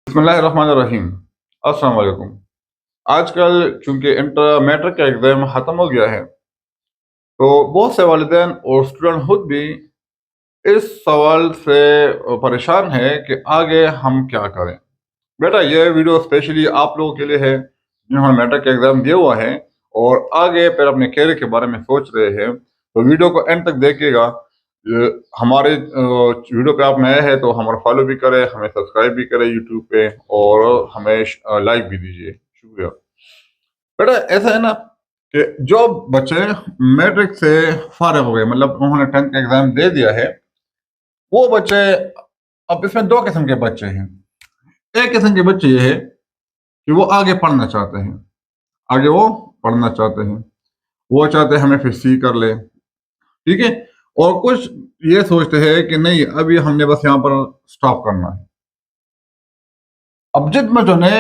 बिस्मिल्लाहिर्रहमानिर्रहीम। अस्सलाम वालेकुम। आजकल चूंकि इंटर मैट्रिक का एग्ज़ाम ख़त्म हो गया है, तो बहुत से वालिदैन और स्टूडेंट खुद भी इस सवाल से परेशान है कि आगे हम क्या करें। बेटा, ये वीडियो स्पेशली आप लोगों के लिए है जिन्होंने मैट्रिक का एग्ज़ाम दिया हुआ है और आगे फिर अपने कैरियर के बारे में सोच रहे हैं। तो वीडियो को एंड तक देखिएगा। हमारे वीडियो पे आप नए हैं तो हमारा फॉलो भी करें, हमें सब्सक्राइब भी करें यूट्यूब पे और हमें लाइक भी दीजिए। शुक्रिया। बेटा, ऐसा है ना कि जो बच्चे मैट्रिक से फारिग हो गए, मतलब उन्होंने 10th का एग्ज़ाम दे दिया है, वो बच्चे, अब इसमें दो किस्म के बच्चे हैं। एक किस्म के बच्चे ये है कि वो आगे पढ़ना चाहते हैं, आगे वो पढ़ना चाहते हैं, वो चाहते हैं हमें फिर सी कर ले, ठीक है। और कुछ ये सोचते हैं कि नहीं, अभी हमने बस यहाँ पर स्टॉप करना है। अब जिन बच्चों ने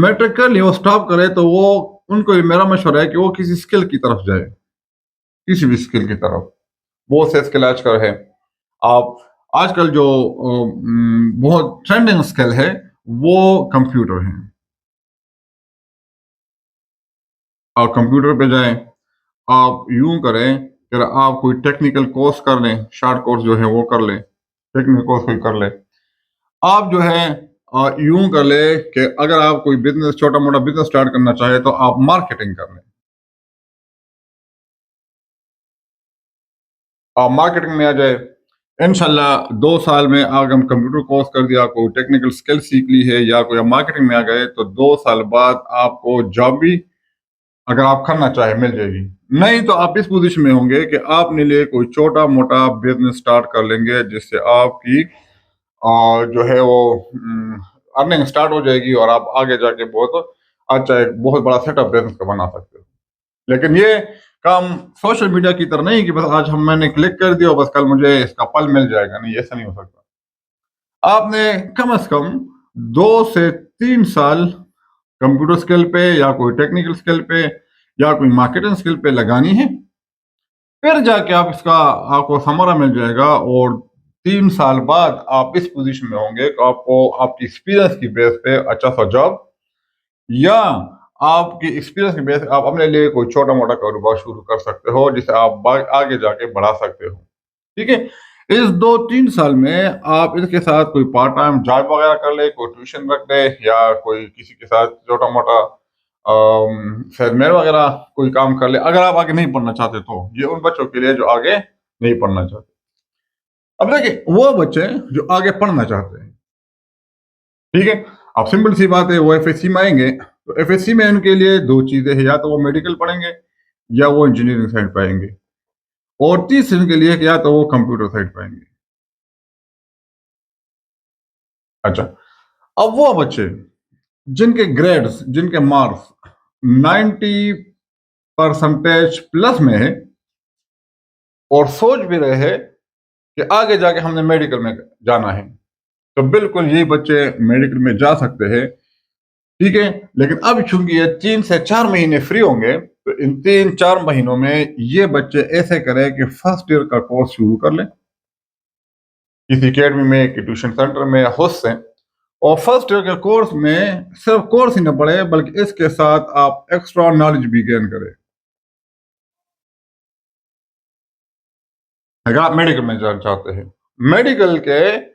मैट्रिक कर लिया वो स्टॉप करे, तो वो उनको मेरा मशवरा है कि वो किसी स्किल की तरफ जाए, किसी भी स्किल की तरफ। बहुत से स्किल आजकल है। आप आजकल जो बहुत ट्रेंडिंग स्किल है वो कंप्यूटर है। आप कंप्यूटर पे जाएं, आप यूं करें कि आप कोई टेक्निकल कोर्स कर लें, शॉर्ट कोर्स जो है वो कर लें, टेक्निकल कोर्स कोई कर लें। आप जो है यूं कर ले कि अगर आप कोई बिजनेस, छोटा मोटा बिजनेस स्टार्ट करना चाहे तो आप मार्केटिंग कर लें। आप मार्केटिंग में आ जाए, इंशाल्लाह 2 साल में अगर हम कंप्यूटर कोर्स कर दिया, कोई टेक्निकल स्किल सीख ली है या कोई मार्केटिंग में आ गए, तो 2 साल बाद आपको जॉब भी अगर आप करना चाहे मिल जाएगी। नहीं तो आप इस पोजीशन में होंगे कि आपने लिए कोई छोटा मोटा बिजनेस स्टार्ट कर लेंगे जिससे आपकी जो है वो अर्निंग स्टार्ट हो जाएगी और आप आगे जाके बहुत अच्छा एक बहुत बड़ा सेटअप बिजनेस का बना सकते हो। लेकिन ये काम सोशल मीडिया की तरह नहीं कि बस आज मैंने क्लिक कर दिया और बस कल मुझे इसका फल मिल जाएगा। नहीं, ऐसा नहीं हो सकता। आपने कम से कम 2 से 3 साल कंप्यूटर स्किल पे या कोई टेक्निकल स्किल पे या कोई मार्केटिंग स्किल पे लगानी है, फिर जाके आप इसका आपको समरा मिल जाएगा और 3 साल बाद आप इस पोजीशन में होंगे कि आपको आपकी एक्सपीरियंस की बेस पे अच्छा सा जॉब या आपकी एक्सपीरियंस की बेस पे आप अपने लिए कोई छोटा मोटा कारोबार शुरू कर सकते हो जिसे आप आगे जाके बढ़ा सकते हो। ठीक है। इस 2-3 साल में आप इसके साथ कोई पार्ट टाइम जॉब वगैरह कर ले, कोई ट्यूशन रख ले या कोई किसी के साथ छोटा मोटा सेलमेन वगैरह कोई काम कर ले, अगर आप आगे नहीं पढ़ना चाहते तो। ये उन बच्चों के लिए जो आगे नहीं पढ़ना चाहते। अब देखिए, वो बच्चे जो आगे पढ़ना चाहते हैं, ठीक है, अब सिंपल सी बात है, वो एफएससी में आएंगे तो एफएससी में उनके लिए दो चीजें हैं, या तो वो मेडिकल पढ़ेंगे या वो इंजीनियरिंग साइड पाएंगे, और तीसरे उनके लिए कि या तो वो कंप्यूटर साइड पाएंगे। अच्छा, अब वो बच्चे जिनके ग्रेड्स, जिनके मार्क्स 90% प्लस में है और सोच भी रहे हैं कि आगे जाके हमने मेडिकल में जाना है, तो बिल्कुल यही बच्चे मेडिकल में जा सकते हैं। ठीक है। लेकिन अब चूंकि ये 3 से 4 महीने फ्री होंगे, तो इन 3-4 महीनों में ये बच्चे ऐसे करें कि फर्स्ट ईयर का कोर्स शुरू कर लें किसी अकेडमी में, कि ट्यूशन सेंटर में, खुद से। और फर्स्ट ईयर के कोर्स में सिर्फ कोर्स ही न पढ़े बल्कि इसके साथ आप एक्स्ट्रा नॉलेज भी गेन करें। अगर आप मेडिकल में जाना चाहते हैं, मेडिकल के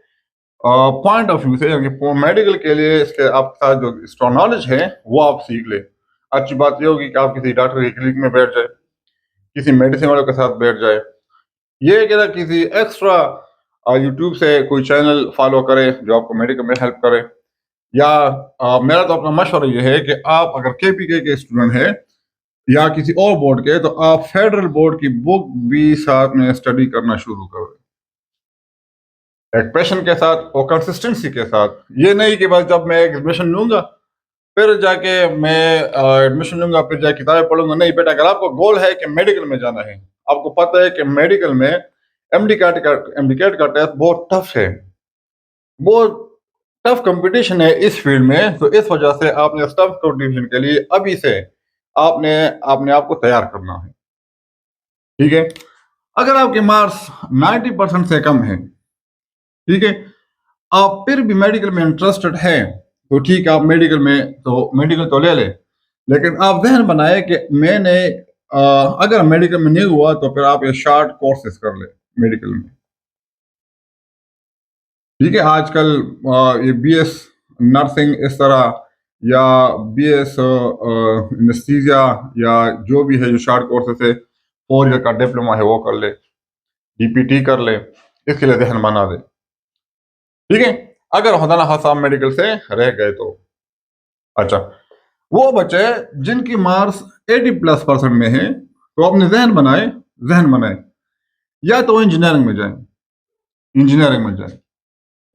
पॉइंट ऑफ व्यू से, यानी मेडिकल के लिए इसके आपके साथ जो एक्स्ट्रा नॉलेज है वो आप सीख ले। अच्छी बात ये होगी कि आप किसी डॉक्टर की क्लिनिक में बैठ जाए, किसी मेडिसिन वाले के साथ बैठ जाए, ये कि ना किसी एक्स्ट्रा यूट्यूब से कोई चैनल फॉलो करे जो आपको मेडिकल में हेल्प करे। या मेरा तो अपना मशवरा ये है कि आप अगर केपीके के स्टूडेंट हैं या किसी और बोर्ड के, तो आप फेडरल बोर्ड की बुक भी साथ में स्टडी करना शुरू करें, एक पैशन के साथ और कंसिस्टेंसी के साथ। ये नहीं कि बस जब मैं एडमिशन लूंगा फिर जाके मैं एडमिशन लूंगा फिर जाके किताबें पढ़ूंगा। नहीं बेटा, अगर आपको गोल है कि मेडिकल में जाना है, आपको पता है कि मेडिकल में एमडी कैट का टेस्ट बहुत टफ है, बहुत टफ कंपटीशन है इस फील्ड में, तो इस वजह से आपने टफ कंपटीशन के लिए अभी से आपने अपने आप को तैयार करना है। ठीक है। अगर आपके मार्क्स 90% से कम है, ठीक है, आप फिर भी मेडिकल में इंटरेस्टेड है, تو ٹھیک ہے، آپ میڈیکل تو لے لیں، لیکن آپ ذہن بنائیں کہ میں نے اگر میڈیکل میں نہیں ہوا تو پھر آپ یہ شارٹ کورسز کر لیں میڈیکل میں. ٹھیک ہے، آج کل یہ بی ایس نرسنگ اس طرح، یا بی ایس انستھیزیا، یا جو بھی ہے جو شارٹ کورسز ہے، 4 ایئر کا ڈپلوما ہے وہ کر لے، ڈی پی ٹی کر لے، اس کے لیے ذہن بنا دے. ٹھیک ہے، اگر خدا نہ خاصا میڈیکل سے رہ گئے تو اچھا، وہ بچے جن کی مارکس 80+% میں ہے تو اپنے ذہن بنائے یا تو انجینئرنگ میں جائیں،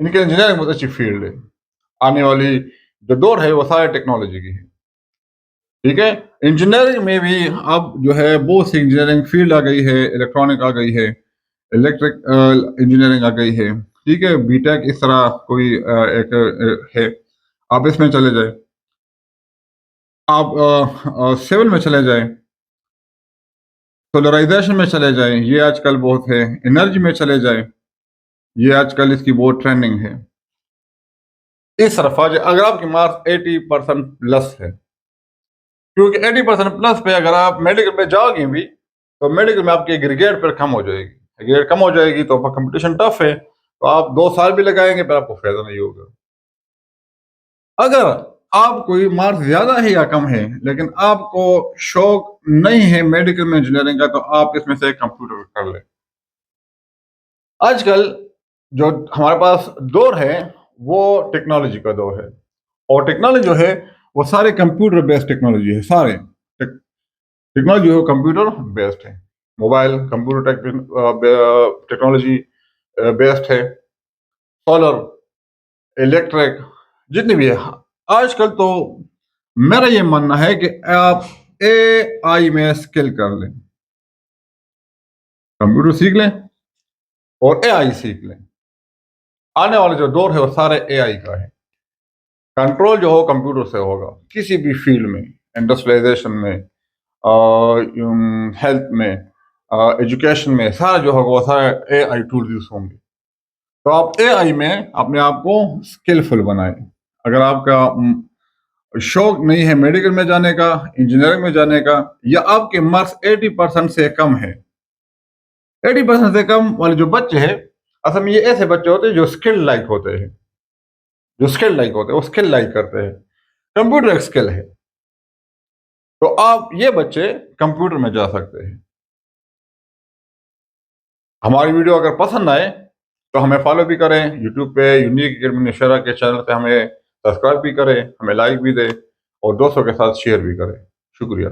ان کے انجینئرنگ بہت اچھی فیلڈ ہے. آنے والی جو دور ہے وہ سارے ٹیکنالوجی کی ہے. ٹھیک ہے، انجینئرنگ میں بھی اب جو ہے بہت سی انجینئرنگ فیلڈ آ گئی ہے، الیکٹرانک آ گئی ہے، الیکٹرک انجینئرنگ آ گئی ہے. ٹھیک ہے، بی ٹیک اس طرح کوئی ایک ہے، آپ اس میں چلے جائیں، آپ سول میں چلے جائیں، سولرائزیشن میں چلے جائیں، یہ آج کل بہت ہے، انرجی میں چلے جائیں، یہ آج کل اس کی بہت ٹرینڈنگ ہے. اس طرف اگر آپ کی مارکس 80% پلس ہے، کیونکہ 80% پلس پہ اگر آپ میڈیکل میں جاؤ گے بھی تو میڈیکل میں آپ کی گریڈ پھر کم ہو جائے گی، گریڈ کم ہو جائے گی تو کمپٹیشن ٹف ہے، تو آپ 2 سال بھی لگائیں گے پھر آپ کو فائدہ نہیں ہوگا. اگر آپ کوئی مارکس زیادہ ہے یا کم ہے لیکن آپ کو شوق نہیں ہے میڈیکل میں انجینئرنگ کا، تو آپ اس میں سے کمپیوٹر کر لیں. آج کل جو ہمارے پاس دور ہے وہ ٹیکنالوجی کا دور ہے، اور ٹیکنالوجی جو ہے وہ سارے کمپیوٹر بیسڈ ٹیکنالوجی ہے، سارے ٹیکنالوجی جو کمپیوٹر بیسڈ ہے. موبائل کمپیوٹر ٹیکنالوجی بیسڈ ہے، سولر، الیکٹرک، جتنی بھی ہے. آج کل تو میرا یہ ماننا ہے کہ آپ اے آئی میں اسکل کر لیں، کمپیوٹر سیکھ لیں اور اے آئی سیکھ لیں. آنے والا جو دور ہے وہ سارے اے آئی کا ہے. کنٹرول جو ہو کمپیوٹر سے ہوگا، کسی بھی فیلڈ میں، انڈسٹریلائزیشن میں، ہیلتھ میں، ایجوکیشن میں، سارا جو ہوگا وہ سارے اے آئی ٹولز یوز ہوں گے. تو آپ اے آئی میں اپنے آپ کو اسکلفل بنائیں. اگر آپ کا شوق نہیں ہے میڈیکل میں جانے کا، انجینئرنگ میں جانے کا، یا آپ کے مارکس 80% سے کم ہے، 80% سے کم والے جو بچے ہیں، اصل میں یہ ایسے بچے ہوتے ہیں جو اسکل لائک ہوتے ہیں، وہ اسکل لائک کرتے ہیں. کمپیوٹر ایک اسکل ہے، تو آپ یہ بچے کمپیوٹر میں جا سکتے ہیں. ہماری ویڈیو اگر پسند آئے تو ہمیں فالو بھی کریں، یوٹیوب پہ یونیک اکیڈمی نشرہ کے چینل پہ ہمیں سبسکرائب بھی کریں، ہمیں لائک بھی دیں، اور دوستوں کے ساتھ شیئر بھی کریں. شکریہ.